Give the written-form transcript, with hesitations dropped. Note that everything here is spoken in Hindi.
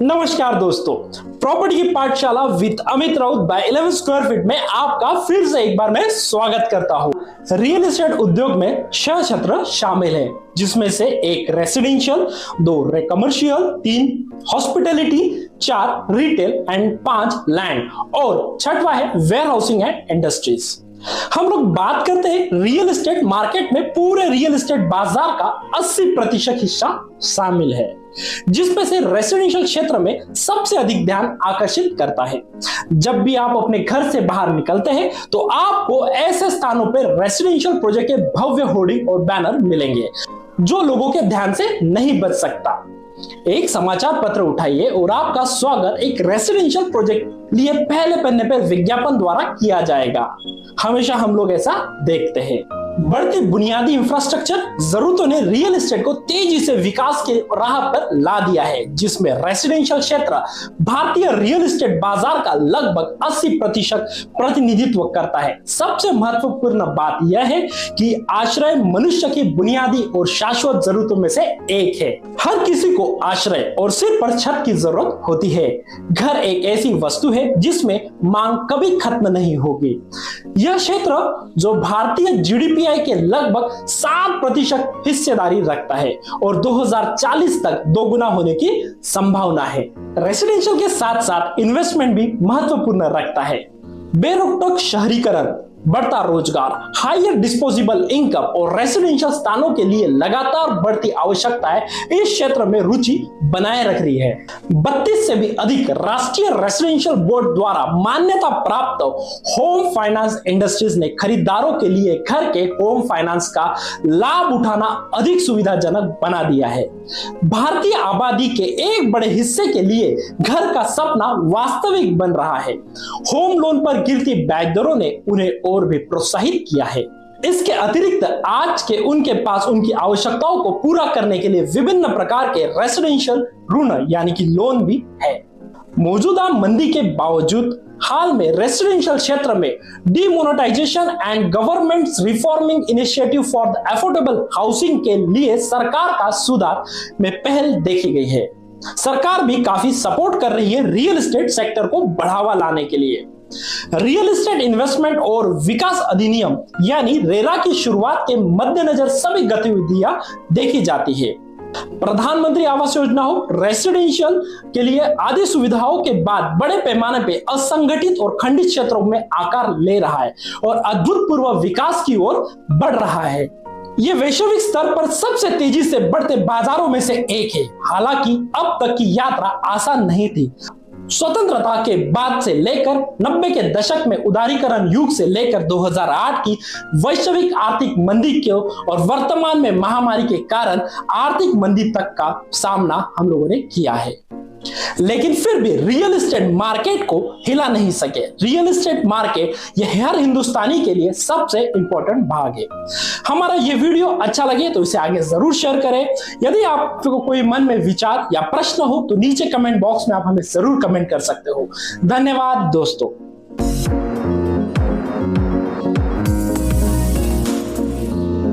नमस्कार दोस्तों, प्रॉपर्टी की पाठशाला with Amit Raut by 11 square feet में आपका फिर से एक बार मैं स्वागत करता हूं। रियल एस्टेट उद्योग में 6 क्षेत्र शामिल हैं, जिसमें से 1 residential, 2 commercial, 3 hospitality, 4 retail and 5 land और 6वां है वेयर हाउसिंग एंड इंडस्ट्रीज। हम लोग बात करते हैं रियल एस्टेट मार्केट में पूरे रियल एस्टेट बाजार का 80% हिस्सा शामिल है, जिसमें से रेसिडेंशियल क्षेत्र में सबसे अधिक ध्यान आकर्षित करता है। जब भी आप अपने घर से बाहर निकलते हैं तो आपको ऐसे स्थानों पर रेसिडेंशियल प्रोजेक्ट के भव्य होर्डिंग और बैनर मिलेंगे जो लोगों के ध्यान से नहीं बच सकता। एक समाचार पत्र उठाइए और आपका स्वागत एक रेसिडेंशियल प्रोजेक्ट लिए पहले पन्ने पर विज्ञापन द्वारा किया जाएगा। हमेशा हम लोग ऐसा देखते हैं। बढ़ते बुनियादी इंफ्रास्ट्रक्चर जरूरतों ने रियल एस्टेट को तेजी से विकास के राह पर ला दिया है, जिसमें रेसिडेंशियल क्षेत्र भारतीय रियल एस्टेट बाजार का लगभग 80% प्रतिनिधित्व करता है। सबसे महत्वपूर्ण बात यह है कि आश्रय मनुष्य की बुनियादी और शाश्वत जरूरतों में से एक है। हर किसी को आश्रय और सिर पर छत की जरूरत होती है। घर एक ऐसी वस्तु है जिसमें मांग कभी खत्म नहीं होगी। यह क्षेत्र जो भारतीय जीडीपी के लगभग 7% हिस्सेदारी रखता है और 2040 तक दोगुना होने की संभावना है। रेसिडेंशियल के साथ साथ इन्वेस्टमेंट भी महत्वपूर्ण रखता है। बेरोकटोक शहरीकरण, बढ़ता रोजगार, हायर डिस्पोजेबल इनकम और रेसिडेंशियल स्थानों के लिए लगातार बढ़ती आवश्यकताएं इस क्षेत्र में रुचि बनाए रख रही है। 32 से भी अधिक राष्ट्रीय रेसिडेंशियल बोर्ड द्वारा मान्यता प्राप्त होम फाइनेंस इंडस्ट्रीज ने खरीदारों के लिए घर के होम फाइनेंस का लाभ उठाना अधिक सुविधाजनक बना दिया है। भारतीय आबादी के एक बड़े हिस्से के लिए घर का सपना वास्तविक बन रहा है। होम लोन पर गिरती ब्याज दरों ने उन्हें और भी प्रोत्साहित किया है। इसके अतिरिक्त आज के उनके पास उनकी आवश्यकताओं को पूरा करने के लिए विभिन्न प्रकार के रेसिडेंशियल ऋण यानी कि लोन भी है। मौजूदा मंदी के बावजूद हाल में रेसिडेंशियल क्षेत्र में demonetisation and government reforming initiative for the affordable housing के लिए सरकार का सुधार में पहल देखी गई है। सरकार भी काफी सपोर्ट कर रही है रियल एस्टेट सेक्टर को बढ़ावा लाने के लिए। रियल एस्टेट इन्वेस्टमेंट और विकास अधिनियम यानी रेरा की शुरुआत के मद्देनजर सभी गतिविधियां देखी जाती है। प्रधानमंत्री आवास योजना हो, रेसिडेंशियल के लिए आदि सुविधाओं के बाद बड़े पैमाने पे असंगठित और खंडित क्षेत्रों में आकार ले रहा है और अभूतपूर्व विकास की ओर बढ़ रहा है। ये वैश्विक स्तर पर सबसे तेजी से बढ़ते बाजारों में से एक है। हालांकि अब तक की यात्रा आसान नहीं थी। स्वतंत्रता के बाद से लेकर 90 के दशक में उदारीकरण युग से लेकर 2008 की वैश्विक आर्थिक मंदी के और वर्तमान में महामारी के कारण आर्थिक मंदी तक का सामना हम लोगों ने किया है, लेकिन फिर भी रियल एस्टेट मार्केट को हिला नहीं सके। रियल एस्टेट मार्केट यह हर हिंदुस्तानी के लिए सबसे इंपॉर्टेंट भाग है। हमारा ये वीडियो अच्छा लगे तो इसे आगे जरूर शेयर करें। यदि आपको कोई मन में विचार या प्रश्न हो तो नीचे कमेंट बॉक्स में आप हमें जरूर कमेंट कर सकते हो। धन्यवाद दोस्तों।